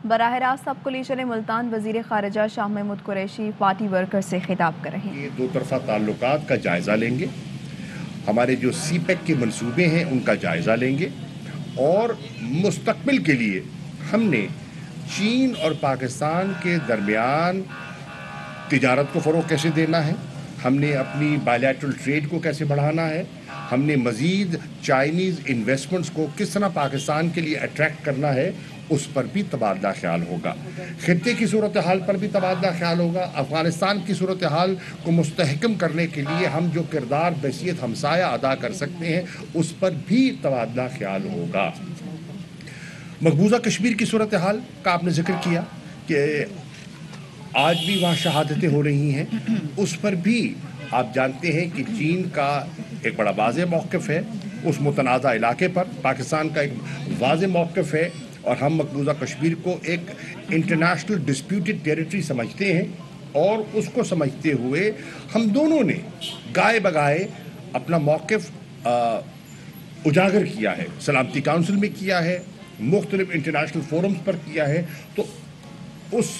براہ راست اب کولیشن ملتان وزیر خارجہ شاہ محمود قریشی پارٹی ورکر سے خطاب کر رہے ہیں۔ یہ دو طرفہ تعلقات کا جائزہ لیں گے، ہمارے جو سی پیک کے منصوبے ہیں ان کا جائزہ لیں گے، اور مستقبل کے لیے ہم نے چین اور پاکستان کے درمیان تجارت کو فروغ کیسے دینا ہے، ہم نے اپنی بائیلیٹرل ٹریڈ کو کیسے بڑھانا ہے، ہم نے مزید چائنیز انویسٹمنٹس کو کس طرح پاکستان کے لیے اٹریکٹ کرنا ہے، اس پر بھی تبادلہ خیال ہوگا۔ خطے کی صورتحال پر بھی تبادلہ خیال ہوگا۔ افغانستان کی صورتحال کو مستحکم کرنے کے لیے ہم جو کردار بحیثیت ہمسایہ ادا کر سکتے ہیں اس پر بھی تبادلہ خیال ہوگا۔ مقبوضہ کشمیر کی صورتحال کا آپ نے ذکر کیا کہ آج بھی وہاں شہادتیں ہو رہی ہیں، اس پر بھی آپ جانتے ہیں کہ چین کا ایک بڑا واضح موقف ہے اس متنازع علاقے پر، پاکستان کا ایک واضح موقف ہے، اور ہم مقبوضہ کشمیر کو ایک انٹرنیشنل ڈسپیوٹڈ ٹیریٹری سمجھتے ہیں، اور اس کو سمجھتے ہوئے ہم دونوں نے گائے بگائے اپنا موقف اجاگر کیا ہے، سلامتی کونسل میں کیا ہے، مختلف انٹرنیشنل فورمز پر کیا ہے۔ تو اس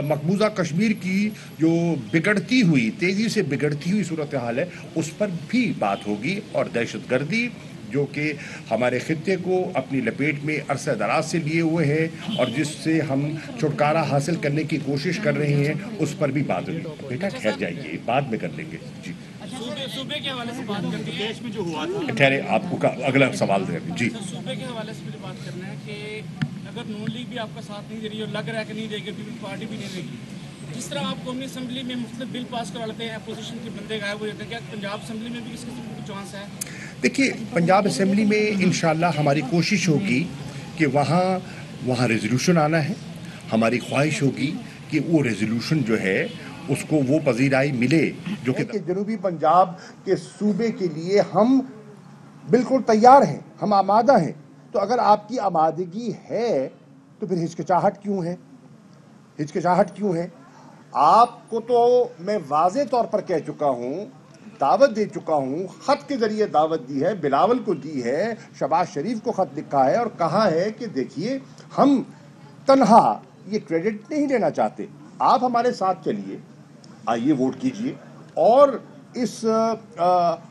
مقبوضہ کشمیر کی جو بگڑتی ہوئی تیزی سے بگڑتی ہوئی صورتحال ہے اس پر بھی بات ہوگی، اور دہشت گردی جو کہ ہمارے خطے کو اپنی لپیٹ میں عرصہ دراز سے لیے ہوئے ہے اور جس سے ہم چھٹکارا حاصل کرنے کی کوشش کر رہے ہیں اس پر بھی بات ہوگی۔ بیٹا ٹھہر جائیے، بعد میں کر لیں گے۔ جی صوبے کے حوالے سے بات کرتے ہیں، دیش میں جو ہوا تھا، ٹھہرے آپ کو اگلا سوال دیں۔ جی صوبے کے حوالے سے مجھے بات کرنا ہے کہ اگر نون لیگ بھی آپ کا ساتھ نہیں دے رہی اور لگ رہا ہے کہ نہیں دے گی، پیپلز پارٹی بھی نہیں دے گی، جس طرح آپ قومی اسمبلی میں مختلف بل پاس کروا لیتے ہیں، اپوزیشن کے بندے غائب ہو جاتے ہیں، کیا پنجاب اسمبلی میں بھی اس قسم کی چانس ہے؟ دیکھیے، پنجاب اسمبلی میں انشاءاللہ ہماری کوشش ہوگی کہ وہاں ریزولوشن آنا ہے، ہماری خواہش ہوگی کہ وہ ریزولوشن جو ہے اس کو وہ پذیرائی ملے جو کہ جنوبی پنجاب کے صوبے کے لیے ہم بالکل تیار ہیں، ہم آمادہ ہیں۔ تو اگر آپ کی آمادگی ہے تو پھر ہچکچاہٹ کیوں ہے؟ ہچکچاہٹ کیوں ہے؟ آپ کو تو میں واضح طور پر کہہ چکا ہوں، دعوت دے چکا ہوں، خط کے ذریعے دعوت دی ہے، بلاول کو دی ہے، شہباز شریف کو خط لکھا ہے اور کہا ہے کہ دیکھیے ہم تنہا یہ کریڈٹ نہیں لینا چاہتے، آپ ہمارے ساتھ چلیے، آئیے ووٹ کیجئے، اور اس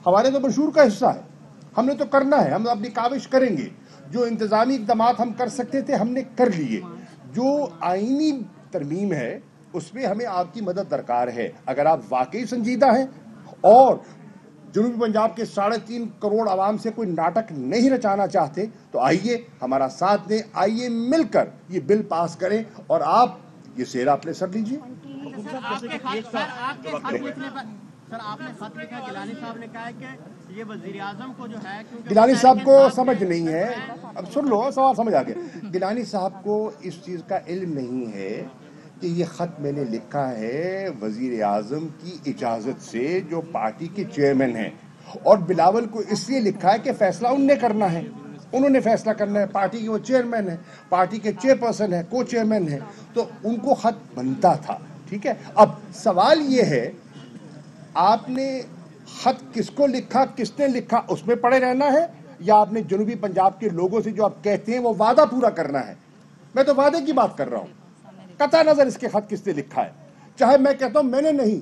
ہمارے تو منشور کا حصہ ہے، ہم نے تو کرنا ہے، ہم اپنی کاوش کریں گے، جو انتظامی اقدامات ہم کر سکتے تھے ہم نے کر لیے، جو آئینی ترمیم ہے اس میں ہمیں آپ کی مدد درکار ہے۔ اگر آپ واقعی سنجیدہ ہیں اور جنوبی پنجاب کے 3.5 کروڑ عوام سے کوئی ناٹک نہیں رچانا چاہتے تو آئیے ہمارا ساتھ دیں، آئیے مل کر یہ بل پاس کریں اور آپ یہ سیرا اپنے سر لیجیے۔ سر آپ نے خط لکھا، گیلانی صاحب نے کہا ہے کہ یہ وزیر اعظم کو جو ہے، گیلانی صاحب کو سمجھ نہیں ہے، اب سن لو سوال سمجھ آ گیا، گیلانی صاحب کو اس چیز کا علم نہیں ہے کہ یہ خط میں نے لکھا ہے وزیر اعظم کی اجازت سے جو پارٹی کے چیئرمین ہیں، اور بلاول کو اس لیے لکھا ہے کہ فیصلہ ان نے کرنا ہے، انہوں نے فیصلہ کرنا ہے، پارٹی کے وہ چیئرمین ہیں، پارٹی کے چیئر پرسن ہیں، کو چیئرمین ہیں، تو ان کو خط بنتا تھا، ٹھیک ہے۔ اب سوال یہ ہے آپ نے خط کس کو لکھا، کس نے لکھا، اس میں پڑے رہنا ہے، یا آپ نے جنوبی پنجاب کے لوگوں سے جو آپ کہتے ہیں وہ وعدہ پورا کرنا ہے؟ میں تو وعدے کی بات کر رہا ہوں، قطع نظر اس کے خط کس نے لکھا ہے، چاہے میں کہتا ہوں میں نے نہیں،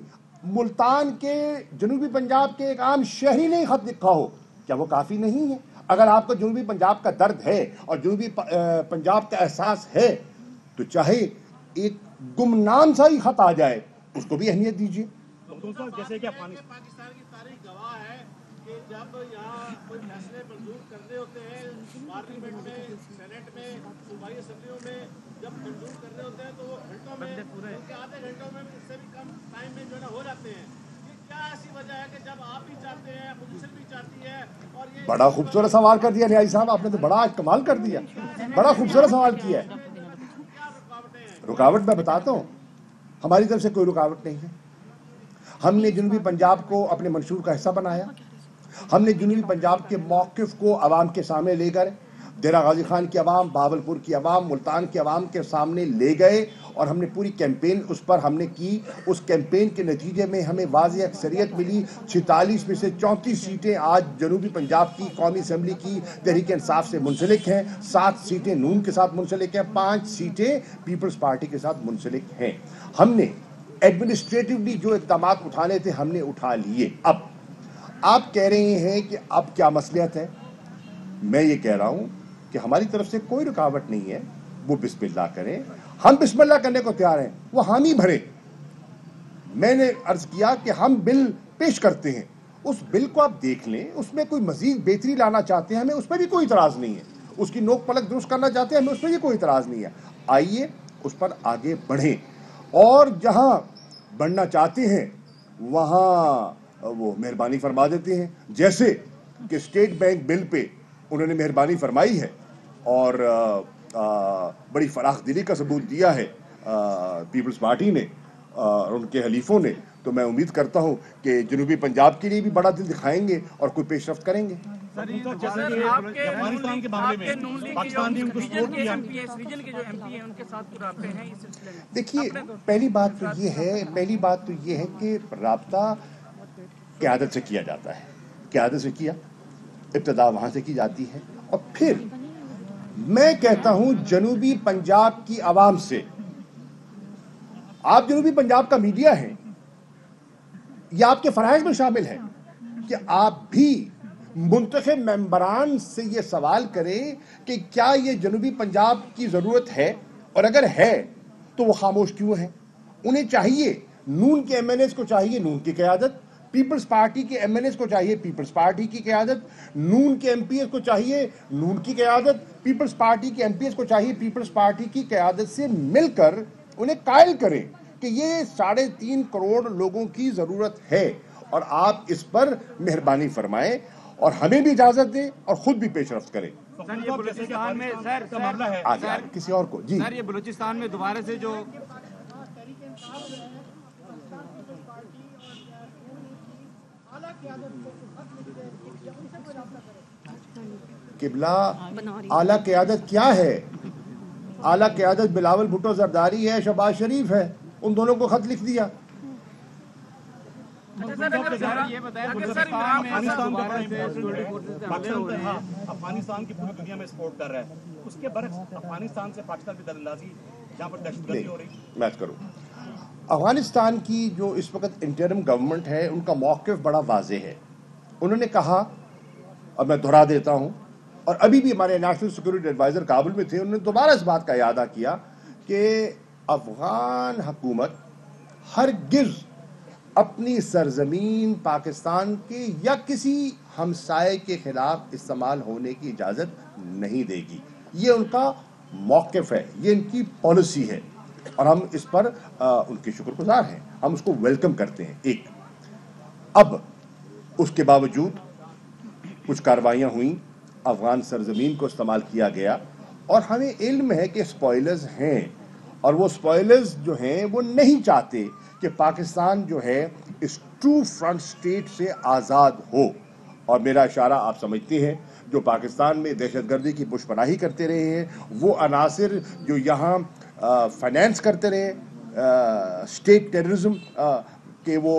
ملتان کے جنوبی پنجاب کے ایک عام شہری نے خط لکھا ہو، کیا وہ کافی نہیں ہے؟ اگر آپ کو جنوبی پنجاب کا درد ہے اور جنوبی پنجاب کا احساس ہے تو چاہے ایک گمنام سا ہی خط آ جائے اس کو بھی اہمیت دیجیے۔ جیسے کہ پاکستان کی تاریخ گواہ ہے کہ جب یہاں کوئی فیصلے منظور کرنے ہوتے ہیں پارلیمنٹ میں، سینٹ میں، صوبائی اسمبلیوں میں جب منظور کرنے ہوتے ہیں تو وہ گھنٹوں میں، بلکہ آدھے گھنٹوں میں اس سے بھی کم ٹائم میں جو ہے نا ہو جاتے ہیں۔ یہ کیا ایسی وجہ ہے کہ جب آپ بھی چاہتے ہیں، اپوزیشن بھی چاہتی ہے، اور یہ بڑا خوبصورت سوال کر دیا نیائی صاحب، آپ نے تو بڑا کمال کر دیا، بڑا خوبصورت سوال کیا ہے۔ رکاوٹ میں بتاتا ہوں، ہماری طرف سے کوئی رکاوٹ نہیں ہے، ہم نے جنوبی پنجاب کو اپنے منشور کا حصہ بنایا، ہم نے جنوبی پنجاب کے موقف کو عوام کے سامنے لے کر देरा गाजी खान की आवाम, बावलपुर की आवाम, मुल्तान की आवाम के सामने ले गए और हमने पूरी कैंपेन उस पर हमने की। उस कैंपेन के नतीजे में हमें वाज़ेह अक्सरियत मिली। 46 में से 34 सीटें आज जनूबी पंजाब की कौमी असम्बली की तहरीक इंसाफ से मुंसलिक हैं, 7 सीटें नून के साथ मुंसलिक हैं, 5 सीटें पीपल्स पार्टी के साथ मुंसलिक हैं। हमने एडमिनिस्ट्रेटिवली जो इक़दामात उठाने थे हमने उठा लिए। अब आप कह रहे हैं कि अब क्या मसलियत है? मैं ये कह रहा हूँ कि हमारी तरफ से कोई रुकावट नहीं है, वो बिस्मिल्लाह करें, हम बिस्मिल्लाह करने को तैयार हैं, वो हामी भरे। मैंने अर्ज किया कि हम बिल पेश करते हैं, उस बिल को आप देख लें, उसमें कोई मजीद बेहतरी लाना चाहते हैं हमें उस पर भी कोई इतराज़ नहीं है, उसकी नोक पलक दुरुस्त करना चाहते हैं हमें उस पर भी कोई इतराज़ नहीं है। आइए उस पर आगे बढ़ें, और जहाँ बढ़ना चाहते हैं वहाँ वो मेहरबानी फरमा देते हैं। जैसे कि स्टेट बैंक बिल पे उन्होंने मेहरबानी फरमाई है और बड़ी फराख दिली का सबूत दिया है पीपल्स पार्टी ने और उनके हलीफों ने, तो मैं उम्मीद करता हूं कि जनूबी पंजाब के लिए भी बड़ा दिल दिखाएंगे और कोई पेशरफ्त करेंगे। अफगानिस्तान के मामले में पाकिस्तान ने उनको सपोर्ट किया। देखिए, पहली बात तो ये है कि राब्ता क़यादत से किया जाता है, क़यादत से किया, इब्तिदा वहाँ से की जाती है, और फिर मैं कहता हूँ जनूबी पंजाब की आवाम से, आप जनूबी पंजाब का मीडिया है, यह आपके फराइज़ में शामिल है कि आप भी मुंतखब मेंबरान से ये सवाल करें कि क्या ये जनूबी पंजाब की ज़रूरत है, और अगर है तो वो खामोश क्यों है। उन्हें चाहिए, नून के एमएनएस को चाहिए नून की क़यादत, पीपल्स पार्टी के एमएनएस को चाहिए पीपल्स पार्टी की क़यादत, नून के एमपीएस को चाहिए नून की क़यादत, पीपल्स पार्टी के एमपीएस को चाहिए पीपल्स पार्टी की क़यादत से मिलकर उन्हें कायल करें कि ये 3.5 करोड़ लोगों की ज़रूरत है, और आप इस पर मेहरबानी फरमाएं और हमें भी इजाज़त दें और ख़ुद भी पेशरफ्त करें। सर, ये बलूचिस्तान में सर मामला है आगे किसी और को जी सर, ये बलूचिस्तान में दोबारा से जो किबला आला क़यादत क्या है? आला क़यादत बिलावल भुट्टो जरदारी है, शहबाज शरीफ है, उन दोनों को खत लिख दिया। अफगानिस्तान की पूरी दुनिया में सपोर्ट कर रहा है, उसके बरक्स अफगानिस्तान से पाकिस्तान की दखलंदाजी जहाँ पर दहशतगर्दी हो रही। बात करूँ, अफगानिस्तान की जो इस वक्त इंटरिम गवर्नमेंट है उनका मौक़िफ़ बड़ा वाज़ेह है। उन्होंने कहा, और मैं दोहरा देता हूँ, और अभी भी हमारे नेशनल सिक्योरिटी एडवाइज़र काबुल में थे, उन्होंने दोबारा इस बात का यादा किया कि अफ़गान हुकूमत हरगिज़ अपनी सरजमीन पाकिस्तान के या किसी हमसाये के ख़िलाफ़ इस्तेमाल होने की इजाज़त नहीं देगी। ये उनका मौक़िफ़ है, ये इनकी पॉलिसी है, और हम इस पर उनके शुक्रगुज़ार हैं, हम उसको वेलकम करते हैं। एक अब उसके बावजूद कुछ कार्रवाइयाँ हुई, अफ़गान सरजमीन को इस्तेमाल किया गया, और हमें इल्म है कि स्पॉयलर्स हैं, और वो स्पॉयलर्स जो हैं वो नहीं चाहते कि पाकिस्तान जो है इस ट्रू फ्रंट स्टेट से आज़ाद हो। और मेरा इशारा आप समझते हैं, जो पाकिस्तान में दहशतगर्दी की पुष्पनाही करते रहे हैं, वो अनासिर जो यहाँ फाइनेंस करते रहे स्टेट टेररिज्म के, वो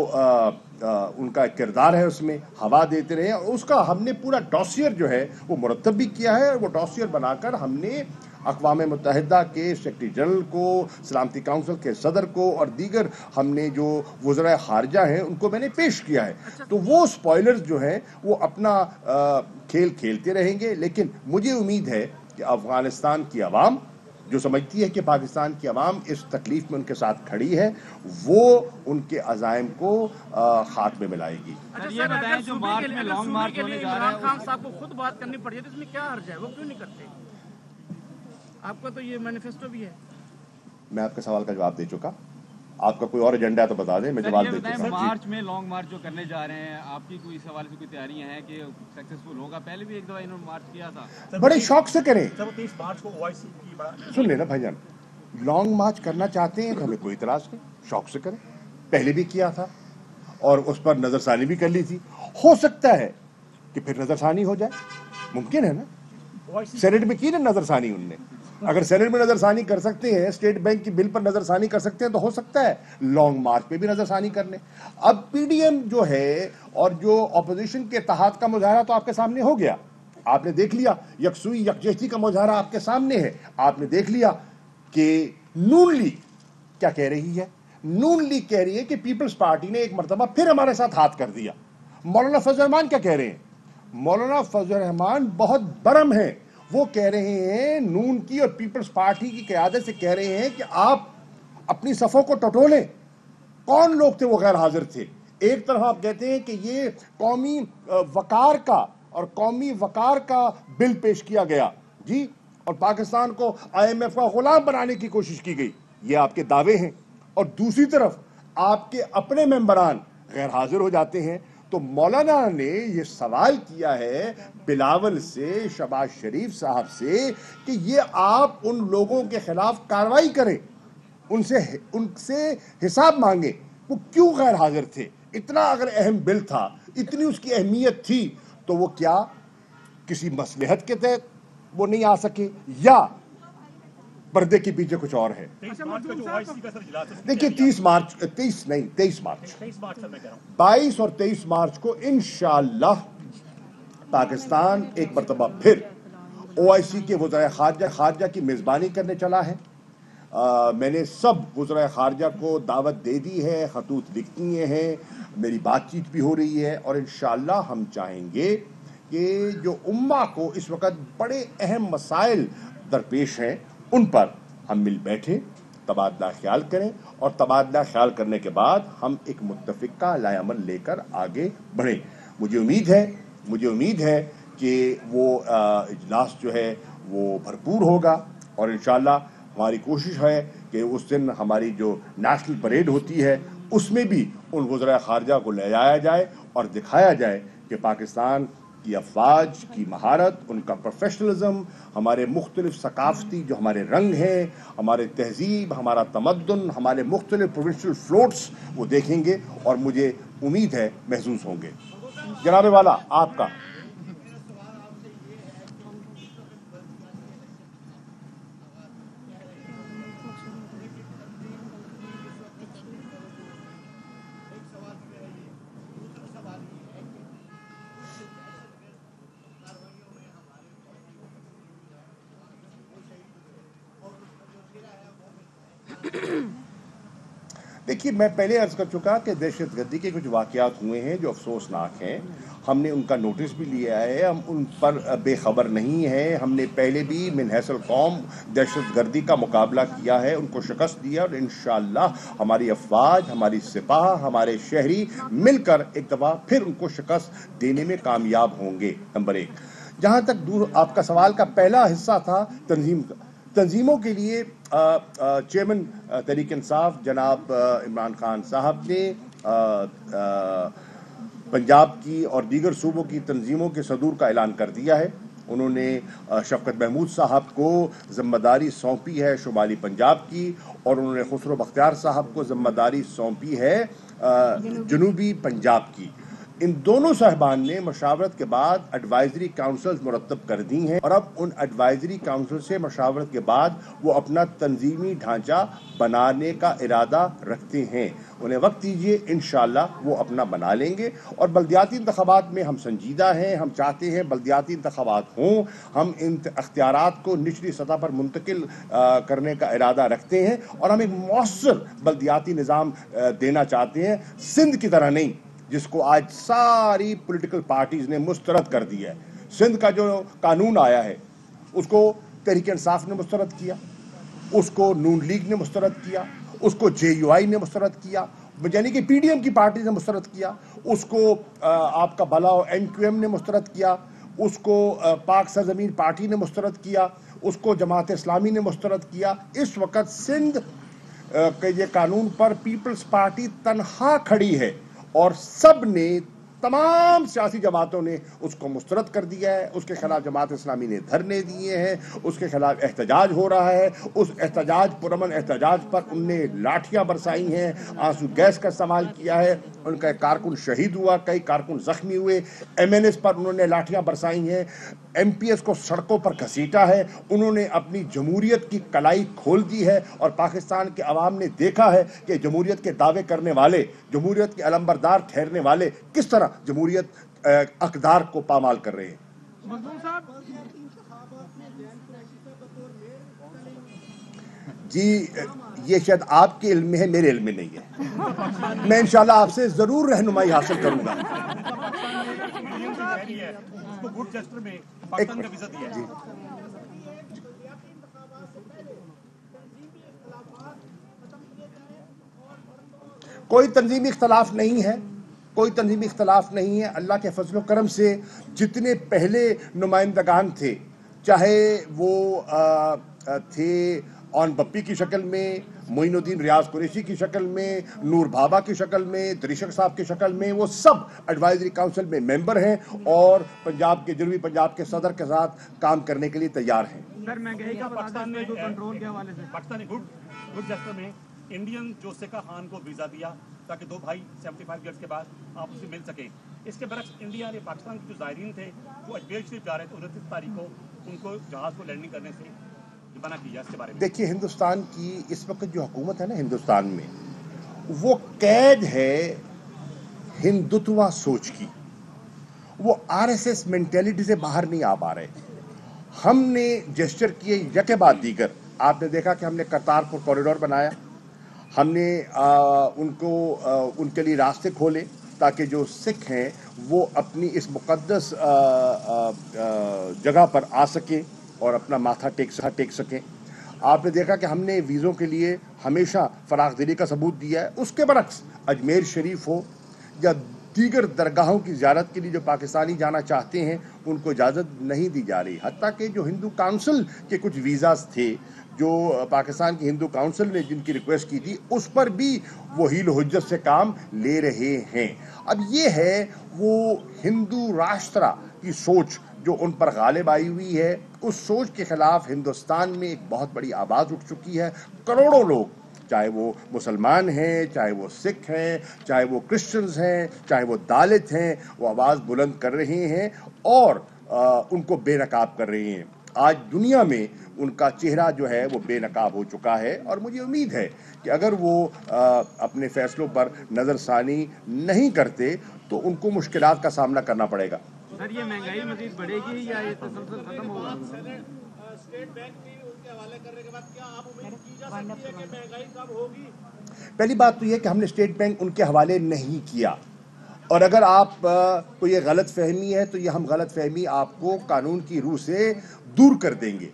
उनका किरदार है, उसमें हवा देते रहे, और उसका हमने पूरा डॉसियर जो है वो मुरतब भी किया है। वो डॉसियर बनाकर हमने अक़वाम मुत्तहिदा के सेक्रेटरी जनरल को, सलामती काउंसिल के सदर को, और दीगर हमने जो वज़राए ख़ारिजा हैं उनको मैंने पेश किया है। तो वो स्पॉयलर्स जो हैं वो अपना खेल खेलते रहेंगे, लेकिन मुझे उम्मीद है कि अफ़गानिस्तान की आवाम जो समझती है कि पाकिस्तान की आवाम इस तकलीफ़ में उनके साथ खड़ी है, वो उनके अज़ाइम को खाक में मिलाएगी। ये बताएं, जो मार्च में लॉन्ग मार्च होने जा रहा है, खान साहब को खुद बात करनी पड़ी है, तो इसमें क्या हर्ज है, वो क्यों नहीं करते? आपका तो ये मैनिफेस्टो भी है। मैं आपके सवाल का जवाब दे चुका, आपका कोई और एजेंडा है तो बता दें, मैं जवाब दे चुका। मार्च में लॉन्ग मार्च जो करने जा रहे हैं, आपकी कोई इस हवाले से कोई तैयारियां हैं कि सक्सेसफुल होगा? पहले भी एक दफा इन्होंने मार्च किया था, बड़े शौक से करें। 30 मार्च को ओआईसी की बड़ा सुन लेना भाईजान, लॉन्ग मार्च करना चाहते हैं तो हमें कोई इतराज़ नहीं, शौक से करें, पहले भी किया था और उस पर नज़रसानी भी कर ली थी। हो सकता है कि फिर नज़रसानी हो जाए, मुमकिन है ना। सेनेट में की ना नजरसानी उनने। अगर सेनेट में नजरसानी कर सकते हैं, स्टेट बैंक की बिल पर नजरसानी कर सकते हैं, तो हो सकता है लॉन्ग मार्च पे भी नजरसानी कर लें। अब पीडीएम जो है और जो ऑपोजिशन के इत्तेहाद का मुजाहरा तो आपके सामने हो गया, आपने देख लिया। यकसुई यकजहती का मुजाहरा आपके सामने है, आपने देख लिया कि नून लीग क्या कह रही है। नून लीग कह रही है कि पीपल्स पार्टी ने एक मरतबा फिर हमारे साथ हाथ कर दिया। मौलाना फजल रहमान क्या कह रहे हैं? मौलाना फजल रहमान बहुत बरम हैं, वो कह रहे हैं नून की और पीपल्स पार्टी की क़यादत से कह रहे हैं कि आप अपनी सफ़ों को टटोलें। कौन लोग थे वो गैर हाजिर थे? एक तरफ आप कहते हैं कि ये कौमी वकार का और कौमी वकार का बिल पेश किया गया जी, और पाकिस्तान को IMF का गुलाम बनाने की कोशिश की गई, ये आपके दावे हैं। और दूसरी तरफ आपके अपने मेंबरान गैर हाजिर हो जाते हैं। तो मौलाना ने ये सवाल किया है बिलावल से, शहबाज शरीफ साहब से, कि ये आप उन लोगों के खिलाफ कार्रवाई करें, उनसे हिसाब मांगे, वो क्यों गैर हाजिर थे। इतना अगर अहम बिल था, इतनी उसकी अहमियत थी, तो वो क्या किसी मसलहत के तहत वो नहीं आ सके, या पर्दे के पीछे कुछ और है? देखिए 23 मार्च 22 और 23 मार्च को इंशाअल्लाह पाकिस्तान एक मरतबा फिर OIC के वज़ीर खारजा की मेज़बानी करने चला है। मैंने सब वज़ीर खारजा को दावत दे दी है, खतूत लिख दिए हैं, मेरी बातचीत भी हो रही है, और इंशाअल्लाह हम चाहेंगे कि जो उम्मा को इस वक्त बड़े अहम मसाइल दरपेश हैं, उन पर हम मिल बैठे, तबादला ख्याल करें, और तबादला ख्याल करने के बाद हम एक मुत्तफ़िक़ा लाएअमल लेकर आगे बढ़ें। मुझे उम्मीद है कि वो इजलास जो है वो भरपूर होगा, और इंशाअल्लाह हमारी कोशिश है कि उस दिन हमारी जो नेशनल परेड होती है उसमें भी उन वज़ीर ख़ारजा को ले जाया जाए और दिखाया जाए कि पाकिस्तान की अफवाज की महारत, उनका प्रोफेशनलिज्म, हमारे मुख्तलिफ सकाफ़ती जो हमारे रंग हैं, हमारे तहजीब, हमारा तमद्दुन, हमारे मुख्तलिफ प्रोविंशियल फ्लोट्स वो देखेंगे, और मुझे उम्मीद है महसूस होंगे। जनाब वाला आपका देखिए, मैं पहले अर्ज़ कर चुका कि दहशतगर्दी के कुछ वाक़यात हुए हैं जो अफसोसनाक हैं। हमने उनका नोटिस भी लिया है, हम उन पर बेखबर नहीं हैं। हमने पहले भी मिन हैसल कौम दहशतगर्दी का मुकाबला किया है, उनको शिकस्त दिया, और इंशाअल्लाह हमारी अफवाज, हमारी सिपाह, हमारे शहरी मिलकर एक दफ़ा फिर उनको शिकस्त देने में कामयाब होंगे। नंबर 1। जहाँ तक आपका सवाल का पहला हिस्सा था तंजीमों के लिए, चेयरमैन तहरीक इंसाफ जनाब इमरान खान साहब ने पंजाब की और दीगर सूबों की तंजीमों के सदूर का ऐलान कर दिया है। उन्होंने शफ़क़त महमूद साहब को ज़िम्मेदारी सौंपी है शुमाली पंजाब की, और उन्होंने खुसरो बख्तियार साहब को ज़िम्मेदारी सौंपी है जनूबी पंजाब की। इन दोनों साहबान ने मशावरत के बाद एडवाइजरी काउंसिल्स मुरतब कर दी हैं, और अब उन एडवाइजरी काउंसिल से मशावरत के बाद वो अपना तंजीमी ढांचा बनाने का इरादा रखते हैं। उन्हें वक्त दीजिए, इंशाअल्लाह वो अपना बना लेंगे। और बल्दियाती इंतखाबात में हम संजीदा हैं, हम चाहते हैं बल्दियाती इंतखाबात हों, हम इन अख्तियारात को निचली सतह पर मुंतकिल करने का इरादा रखते हैं, और हम एक मौसर बल्दियाती निज़ाम देना चाहते हैं, सिंध की तरह नहीं जिसको आज सारी पॉलिटिकल पार्टीज ने मुस्तरद कर दिया है। सिंध का जो कानून आया है उसको तहरीक इंसाफ ने मुस्तरद किया, उसको नून लीग ने मुस्तरद किया, उसको JUI ने मुस्तरद किया, यानी कि PDM की पार्टी ने मुस्तरद किया, उसको आपका भला NQM ने मुस्तरद किया, उसको पाक सरजमीन पार्टी ने मुस्तरद किया, उसको जमात इस्लामी ने मुस्तरद किया। इस वक्त सिंध के ये कानून पर पीपल्स पार्टी तनहा खड़ी है, और सब ने तमाम सियासी जमातों ने उसको मुस्तरद कर दिया है। उसके खिलाफ जमात इस्लामी ने धरने दिए हैं, उसके खिलाफ एहतजाज हो रहा है। उस एहतजाज पुरअमन एहतजाज पर उनने लाठियां बरसाई हैं, आंसू गैस का इस्तेमाल किया है। उनका एक कारकुन शहीद हुआ, कई कारकुन जख्मी हुए। MNS पर उन्होंने लाठियां बरसाई हैं, MPS को सड़कों पर घसीटा है। उन्होंने अपनी जमहूरियत की कलाई खोल दी है और पाकिस्तान के अवाम ने देखा है कि जमहूरियत के दावे करने वाले, जमहूरियत के अलंबरदार ठहरने वाले किस तरह जमहूरियत अक़दार को पामाल कर रहे हैं। जी ये शायद आपके इल्म में है, मेरे इल्म में नहीं है। मैं इंशाल्लाह आपसे जरूर रहनुमाई हासिल करूंगा। कोई तंजीमी इख्तलाफ नहीं है, कोई तंजीमी इख्तलाफ नहीं है। अल्लाह के फजल करम से जितने पहले नुमाइंदगान थे, चाहे वो थे ऑन बप्पी की शक्ल में, मोइनुद्दीन रियाज कुरैशी की शक्ल में, नूर भाबा की शक्ल में, दरिशक साहब की शक्ल में, वो सब एडवाइजरी काउंसिल में मेंबर हैं और पंजाब के जनूबी पंजाब के सदर के साथ काम करने के लिए तैयार हैं। सर महंगाई का पाकिस्तान में जो कंट्रोल के हवाले से पाकिस्तानी गुड जस्टर में इंडियन जोसेका खान को वीज़ा दिया ताकि दो भाई 75 ईयर्स के बाद आपस में मिल सकें। इसके बरक्स इंडिया ने पाकिस्तान के जो ज़ायरीन थे जो अजमेर शरीफ जा रहे थे 29 तारीख को, उनको जहाज़ को लैंडिंग करने से मना किया। इसके बारे में देखिए, हिंदुस्तान की इस वक्त जो हुकूमत है ना हिंदुस्तान में, वो कैद है हिंदुत्वा सोच की। वो RSS मेंटेलिटी से बाहर नहीं आ पा रहे। हमने जेस्चर किए यके बाद दीगर। आपने देखा कि हमने करतारपुर कॉरिडोर बनाया, हमने उनके लिए रास्ते खोले ताकि जो सिख हैं वो अपनी इस मुक़द्दस जगह पर आ सकें और अपना माथा टेक सकें। आपने देखा कि हमने वीज़ों के लिए हमेशा फराख दिली का सबूत दिया है। उसके बरक्स अजमेर शरीफ हो या दीगर दरगाहों की ज़ियारत के लिए जो पाकिस्तानी जाना चाहते हैं उनको इजाज़त नहीं दी जा रही। हत्ता कि जो हिंदू काउंसिल के कुछ वीज़ास थे जो पाकिस्तान की हिंदू काउंसिल ने जिनकी रिक्वेस्ट की थी, उस पर भी वो हील हुज्जत से काम ले रहे हैं। अब ये है वो हिंदू राष्ट्र की सोच जो उन पर गालिब आई हुई है। उस सोच के खिलाफ हिंदुस्तान में एक बहुत बड़ी आवाज़ उठ चुकी है। करोड़ों लोग, चाहे वो मुसलमान हैं, चाहे वो सिख हैं, चाहे वो क्रिश्चियंस हैं, चाहे वो दालित हैं, वो आवाज़ बुलंद कर रहे हैं और उनको बेनकाब कर रहे हैं। आज दुनिया में उनका चेहरा जो है वो बेनकाब हो चुका है और मुझे उम्मीद है कि अगर वो अपने फैसलों पर नज़रसानी नहीं करते तो उनको मुश्किलात का सामना करना पड़ेगा। सर ये महंगाई मजीद बढ़ेगी या ये तसलसल खत्म होगा? स्टेट बैंक भी उनके हवाले करने के बाद क्या आप उम्मीद की जा सकती है कि महंगाई कब होगी? पहली बात तो ये कि हमने स्टेट बैंक उनके हवाले नहीं किया और अगर आप को ये गलत फहमी है तो ये हम गलत फहमी आपको कानून की रूह से दूर कर देंगे।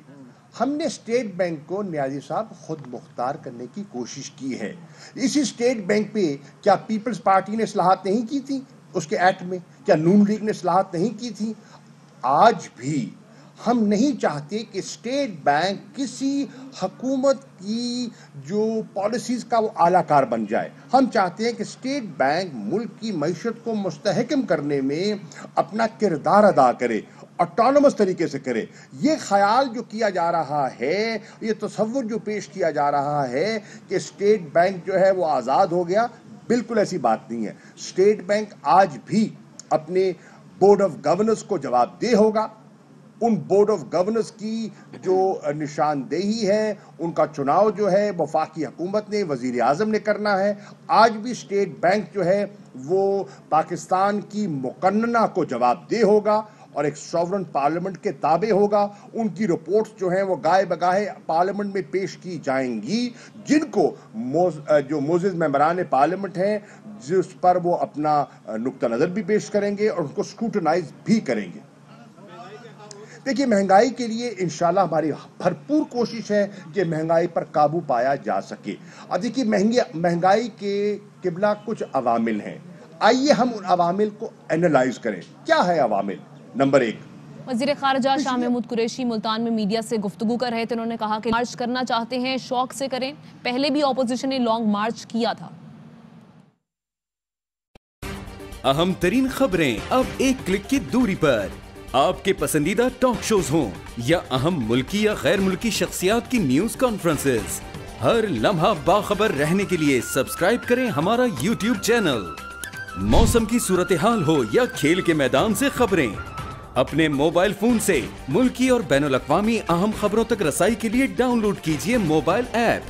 हमने स्टेट बैंक को न्याजी साहब खुद मुख्तार करने की कोशिश की है। इसी स्टेट बैंक पे क्या पीपल्स पार्टी ने इस्लाहात नहीं की थी उसके एक्ट में? क्या नून लीग ने इस्लाहात नहीं की थी? आज भी हम नहीं चाहते कि स्टेट बैंक किसी हुकूमत की जो पॉलिसीज़ का वो आलाकार बन जाए। हम चाहते हैं कि स्टेट बैंक मुल्क की मईशत को मुस्तहकम करने में अपना किरदार अदा करे, ऑटोनमस तरीके से करे। ये ख्याल जो किया जा रहा है, ये तसव्वुर जो पेश किया जा रहा है कि स्टेट बैंक जो है वो आज़ाद हो गया, बिल्कुल ऐसी बात नहीं है। स्टेट बैंक आज भी अपने बोर्ड ऑफ गवर्नर्स को जवाबदेह होगा। उन बोर्ड ऑफ गवर्नर्स की जो निशानदेही है, उनका चुनाव जो है वफाकी हुकूमत ने, वज़ीर आज़म ने करना है। आज भी स्टेट बैंक जो है वो पाकिस्तान की मुकन्नना को जवाबदेह होगा और एक सॉवरन पार्लियामेंट के ताबे होगा। उनकी रिपोर्ट्स जो हैं वो गाए बगाए पार्लियामेंट में पेश की जाएंगी, जिनको जो मोजिज़ मेंबरान पार्लियामेंट हैं जिस पर वो अपना नुक्ता नज़र भी पेश करेंगे और उनको स्क्रूटनाइज भी करेंगे। देखिए, महंगाई के लिए इंशाल्लाह हमारी भरपूर कोशिश है कि महंगाई पर काबू पाया जा सके। अब देखिए, महंगाई के किबला कुछ अवामिल हैं। आइए हम उन अवामिल को एनालाइज करें। क्या है अवामिल? नंबर 1, वज़ीर ख़ारिजा शाह महमूद कुरैशी मुल्तान में मीडिया से गुफ्तगू कर रहे थे। उन्होंने कहा कि मार्च करना चाहते हैं शौक से करें, पहले भी अपोजिशन ने लॉन्ग मार्च किया था। अहम तरीन खबरें अब एक क्लिक की दूरी पर। आपके पसंदीदा टॉक शोज हों या अहम मुल्की या गैर मुल्की शख्सियात की न्यूज कॉन्फ्रेंसेस, हर लम्हा बाखबर रहने के लिए सब्सक्राइब करें हमारा YouTube चैनल। मौसम की सूरत हाल हो या खेल के मैदान से खबरें, अपने मोबाइल फोन से मुल्की और बैनुल-अक़वामी अहम खबरों तक रसाई के लिए डाउनलोड कीजिए मोबाइल ऐप।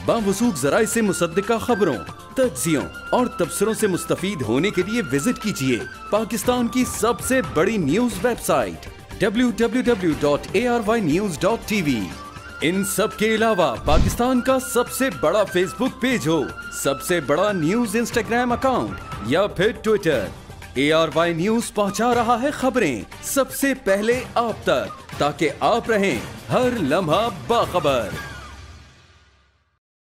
बावसूख ज़राए से मुसद्दिका खबरों, तज्ज़ियों और तबसरों से मुस्तफ़ीद होने के लिए विजिट कीजिए पाकिस्तान की सबसे बड़ी न्यूज वेबसाइट www.arvnews.tv। इन सब के अलावा पाकिस्तान का सबसे बड़ा फेसबुक पेज हो, सबसे बड़ा न्यूज इंस्टाग्राम अकाउंट या फिर ट्विटर, ARY न्यूज पहुंचा रहा है खबरें सबसे पहले आप तक, ताकि आप रहें हर लम्हा बाखबर।